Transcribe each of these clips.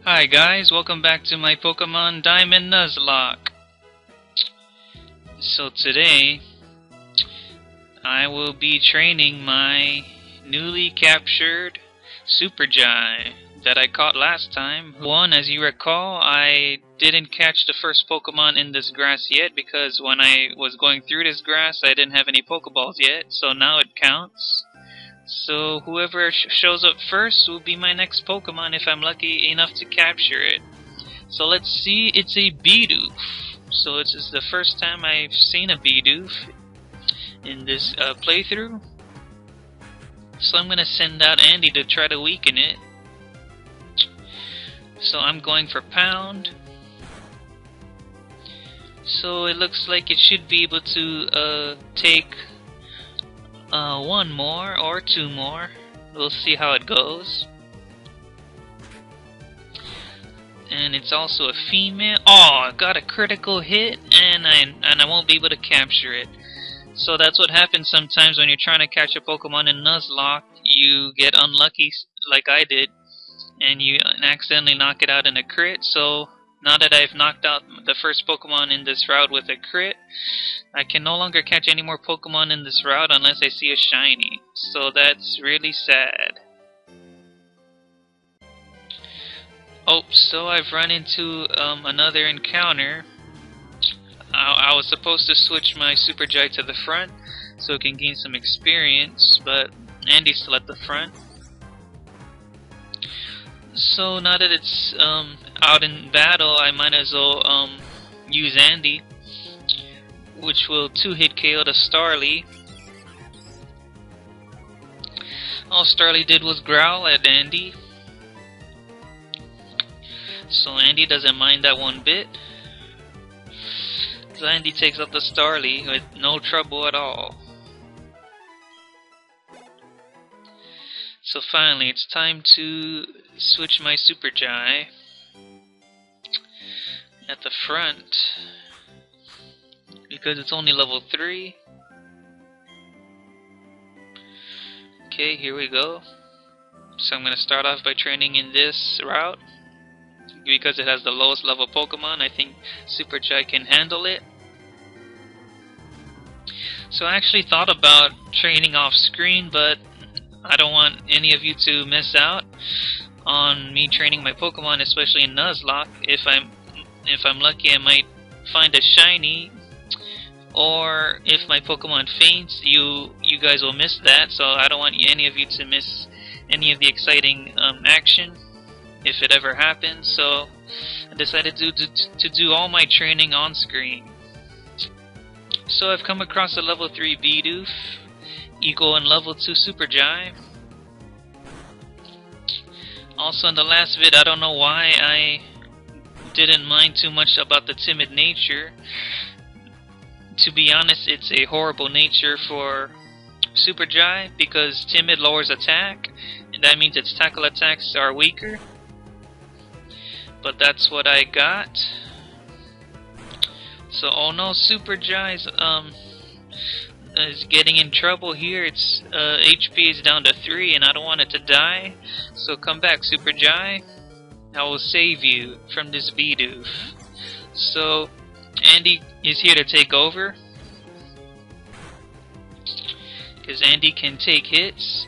Hi guys, welcome back to my Pokemon Diamond Nuzlocke. So today, I will be training my newly captured superjai that I caught last time. As you recall, I didn't catch the first Pokemon in this grass yet because when I was going through this grass, I didn't have any Pokeballs yet, so now it counts. So whoever shows up first will be my next Pokemon if I'm lucky enough to capture it. So let's see, it's a Bidoof. So this is the first time I've seen a Bidoof in this playthrough. So I'm going to send out Andy to try to weaken it. So I'm going for Pound. So it looks like it should be able to take one more or two more. We'll see how it goes. And it's also a female. Oh, I got a critical hit, and I won't be able to capture it. So that's what happens sometimes when you're trying to catch a Pokemon in Nuzlocke. You get unlucky, like I did, and you accidentally knock it out in a crit. So now that I've knocked out the first Pokemon in this route with a crit, I can no longer catch any more Pokemon in this route unless I see a shiny. So that's really sad. Oh, so I've run into another encounter. I was supposed to switch my superjai to the front so it can gain some experience, but Andy's still at the front. So now that it's out in battle, I might as well use Andy, which will 2-hit KO the Starly. All Starly did was growl at Andy. So Andy doesn't mind that one bit. So Andy takes out the Starly with no trouble at all. So finally, it's time to switch my superjai at the front, because it's only level 3. Okay, here we go. So I'm going to start off by training in this route. Because it has the lowest level Pokemon, I think superjai can handle it. So I actually thought about training off screen, but I don't want any of you to miss out on me training my Pokemon, especially in Nuzlocke. If I'm lucky, I might find a shiny, or if my Pokemon faints, you guys will miss that. So I don't want any of you to miss any of the exciting action if it ever happens. So I decided to do all my training on screen. So I've come across a level 3 Bidoof, equal in level 2 superjai. Also in the last vid, I don't know why I didn't mind too much about the timid nature. To be honest, it's a horrible nature for superjai because timid lowers attack, and that means its tackle attacks are weaker. But that's what I got. So oh no, superjai is getting in trouble here. Its HP is down to 3 and I don't want it to die. So come back, superjai. I will save you from this Bidoof. So Andy is here to take over, because Andy can take hits,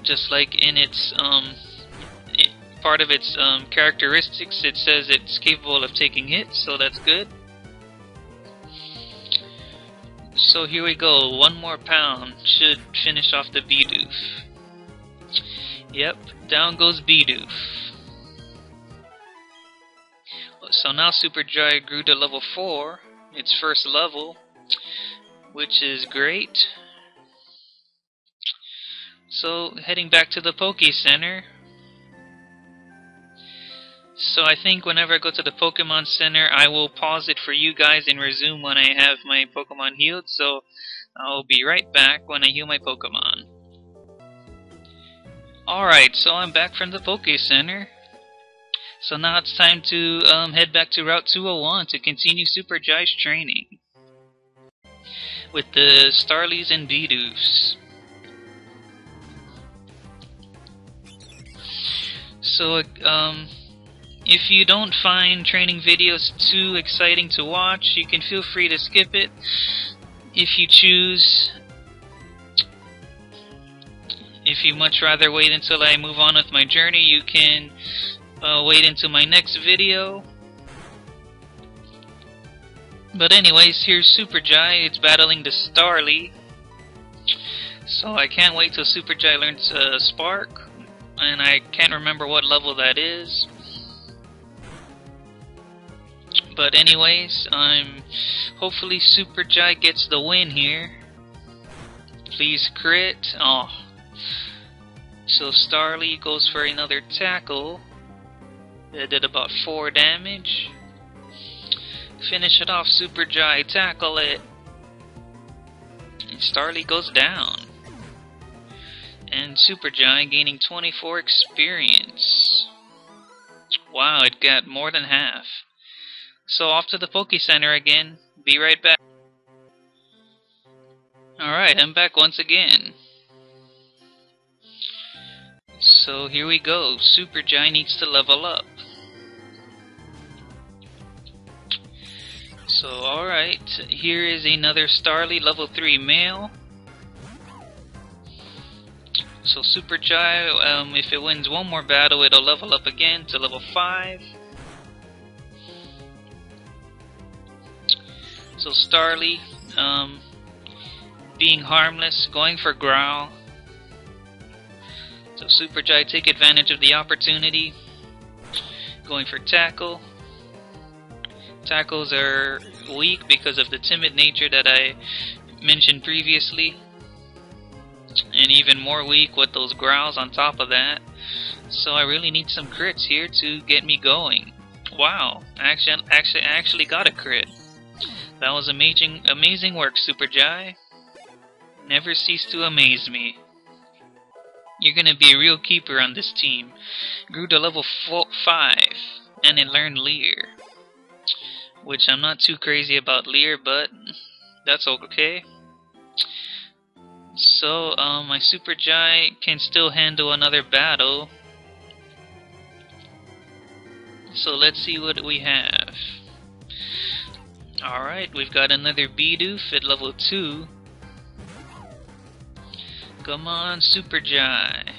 just like in its part of its characteristics. It says it's capable of taking hits, so that's good. So here we go, one more pound should finish off the Bidoof. Yep, down goes Bidoof. So now superjai grew to level 4, its first level, which is great. So heading back to the Poke Center. So I think whenever I go to the Pokemon Center, I will pause it for you guys and resume when I have my Pokemon healed. So I'll be right back when I heal my Pokemon. Alright, so I'm back from the Poke Center. So now it's time to head back to Route 201 to continue superjai's training with the Starlies and Bidoofs. So, if you don't find training videos too exciting to watch, you can feel free to skip it. If you choose, if you much rather wait until I move on with my journey, you can wait until my next video. But anyways, here's Superjai. It's battling the Starly. So I can't wait till Superjai learns Spark. And I can't remember what level that is. But anyways, hopefully Superjai gets the win here. Please crit. Oh. So Starly goes for another tackle. That did about 4 damage. Finish it off, Superjai. Tackle it. And Starly goes down. And Superjai gaining 24 experience. Wow, it got more than half. So off to the Poke Center again. Be right back. Alright, I'm back once again. So here we go. Superjai needs to level up. So alright, here is another Starly level 3 male. So Superjai, if it wins one more battle, it'll level up again to level 5. So Starly, being harmless, going for Growl. So Superjai take advantage of the opportunity, going for Tackle. Tackles are weak because of the timid nature that I mentioned previously. And even more weak with those growls on top of that. So I really need some crits here to get me going. Wow, I actually got a crit. That was amazing work, Superjai. Never cease to amaze me. You're gonna be a real keeper on this team. Grew to level 5, and it learned Leer. Which I'm not too crazy about Leer, but that's okay. So, my Superjai can still handle another battle. So let's see what we have. Alright, we've got another Bidoof at level 2. Come on, Superjai.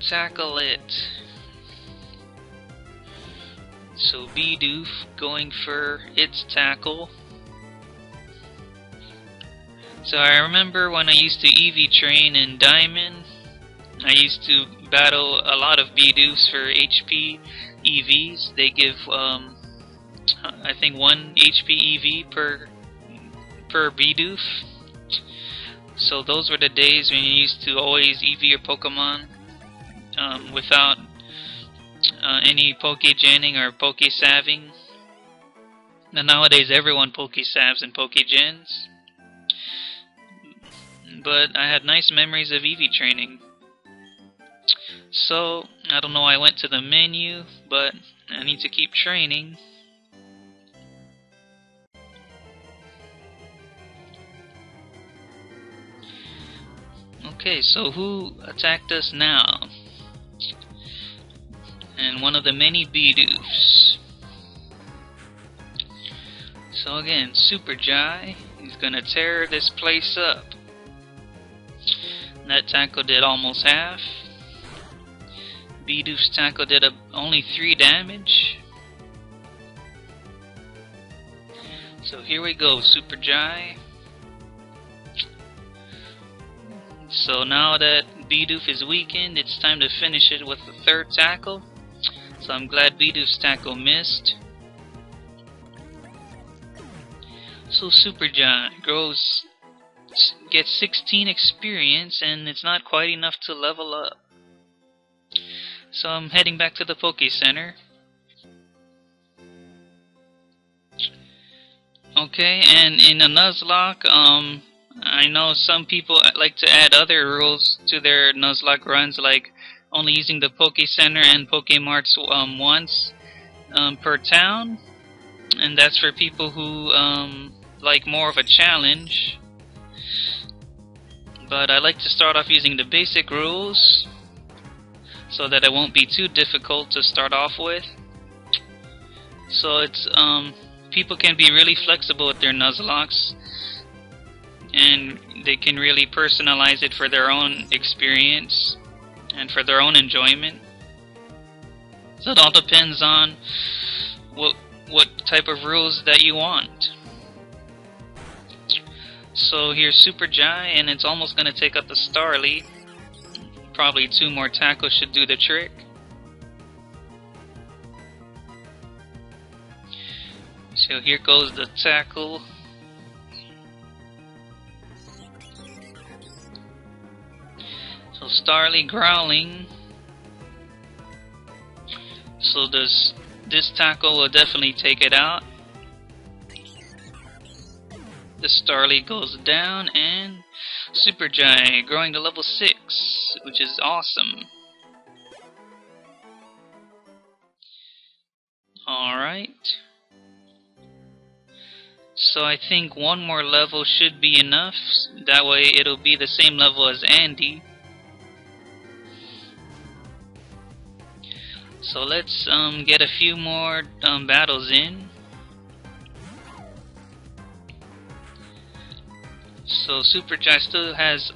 Tackle it. So Bidoof going for its tackle. So I remember when I used to EV train in Diamond, I used to battle a lot of Bidoofs for HP EVs. They give, I think 1 HP EV per Bidoof. So those were the days when you used to always EV your Pokemon without any Pokegening or Pokesaving. Now nowadays everyone Pokesavs and Pokegens. But I had nice memories of EV training. So, I don't know, I went to the menu, but I need to keep training. Okay, so who attacked us now? And one of the many Bidoofs. So again, Superjai is gonna tear this place up. That tackle did almost half. Bidoof's tackle did only 3 damage. So here we go, Superjai. So now that Bidoof is weakened, it's time to finish it with the 3rd tackle. So I'm glad Bidoof's tackle missed. So Superjai gets 16 experience, and it's not quite enough to level up. So I'm heading back to the Poke Center. Okay, and in a Nuzlocke, I know some people like to add other rules to their Nuzlocke runs, like only using the Poke Center and Pokemarts once per town, and that's for people who like more of a challenge. but I like to start off using the basic rules so that it won't be too difficult to start off with. So it's people can be really flexible with their Nuzlocks, and they can really personalize it for their own experience and for their own enjoyment. So it all depends on what type of rules that you want. So here's Superjai, and it's almost going to take up the Starly. Probably 2 more tackles should do the trick. So here goes the tackle. So Starly growling. So this tackle will definitely take it out. The Starly goes down, and Superjai growing to level 6, which is awesome. Alright. So I think 1 more level should be enough. That way it'll be the same level as Andy. So let's get a few more battles in. So Superjai still has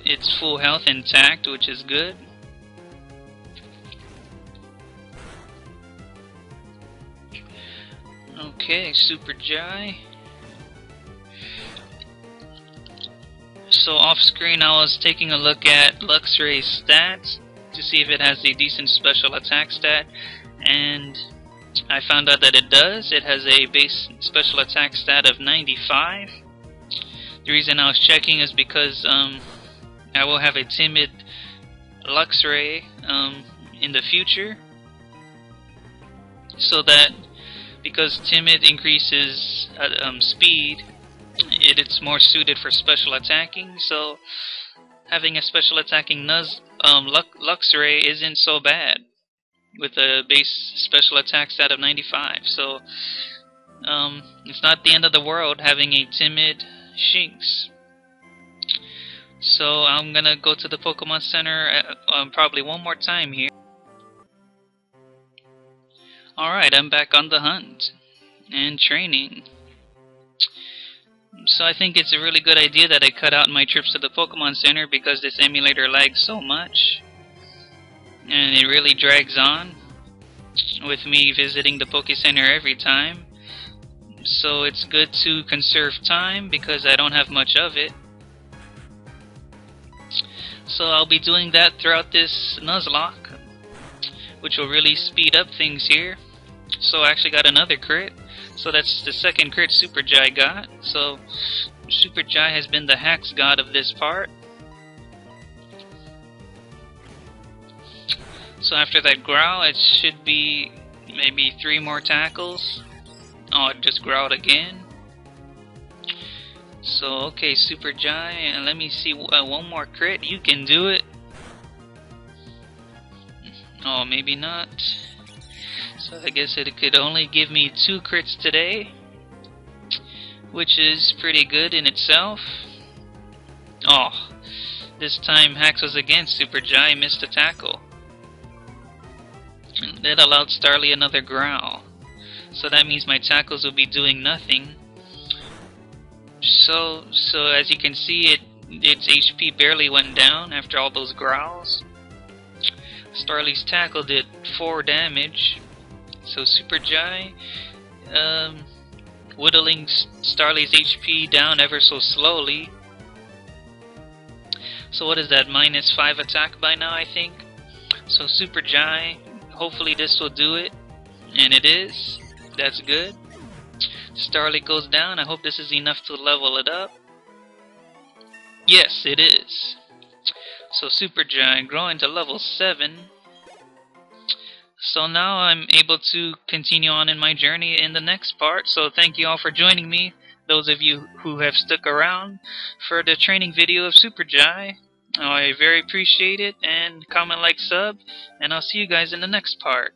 its full health intact, which is good. Okay, Superjai. So off screen I was taking a look at Luxray's stats to see if it has a decent special attack stat, and I found out that it does. It has a base special attack stat of 95. The reason I was checking is because I will have a timid Luxray in the future, so that because timid increases speed, it's more suited for special attacking. So having a special attacking Luxray isn't so bad with a base special attack stat of 95. So it's not the end of the world having a timid Shinx. So I'm gonna go to the Pokemon Center probably 1 more time here. Alright, I'm back on the hunt and training. So I think it's a really good idea that I cut out my trips to the Pokemon Center, because this emulator lags so much and it really drags on with me visiting the Poké Center every time. So it's good to conserve time because I don't have much of it. So I'll be doing that throughout this Nuzlocke, which will really speed up things here. So I actually got another crit. So that's the 2nd crit Superjai got. So Superjai has been the hacks god of this part. So after that growl, it should be maybe 3 more tackles. Oh, it just growled again. So okay, Superjai, and let me see, 1 more crit. You can do it. Oh, maybe not. So I guess it could only give me 2 crits today, which is pretty good in itself. Oh, this time Hacks was against Superjai, missed a tackle. And that allowed Starly another growl. So that means my tackles will be doing nothing. So as you can see, its HP barely went down after all those growls. Starly's tackle did 4 damage. So Superjai, whittling Starly's HP down ever so slowly. So what is that, -5 attack by now, I think? So Superjai, hopefully this will do it. And it is. That's good. Starly goes down. I hope this is enough to level it up. Yes, it is. So Superjai growing to level 7. So now I'm able to continue on in my journey in the next part. So thank you all for joining me, those of you who have stuck around for the training video of Superjai. I very appreciate it, and comment, like, sub, and I'll see you guys in the next part.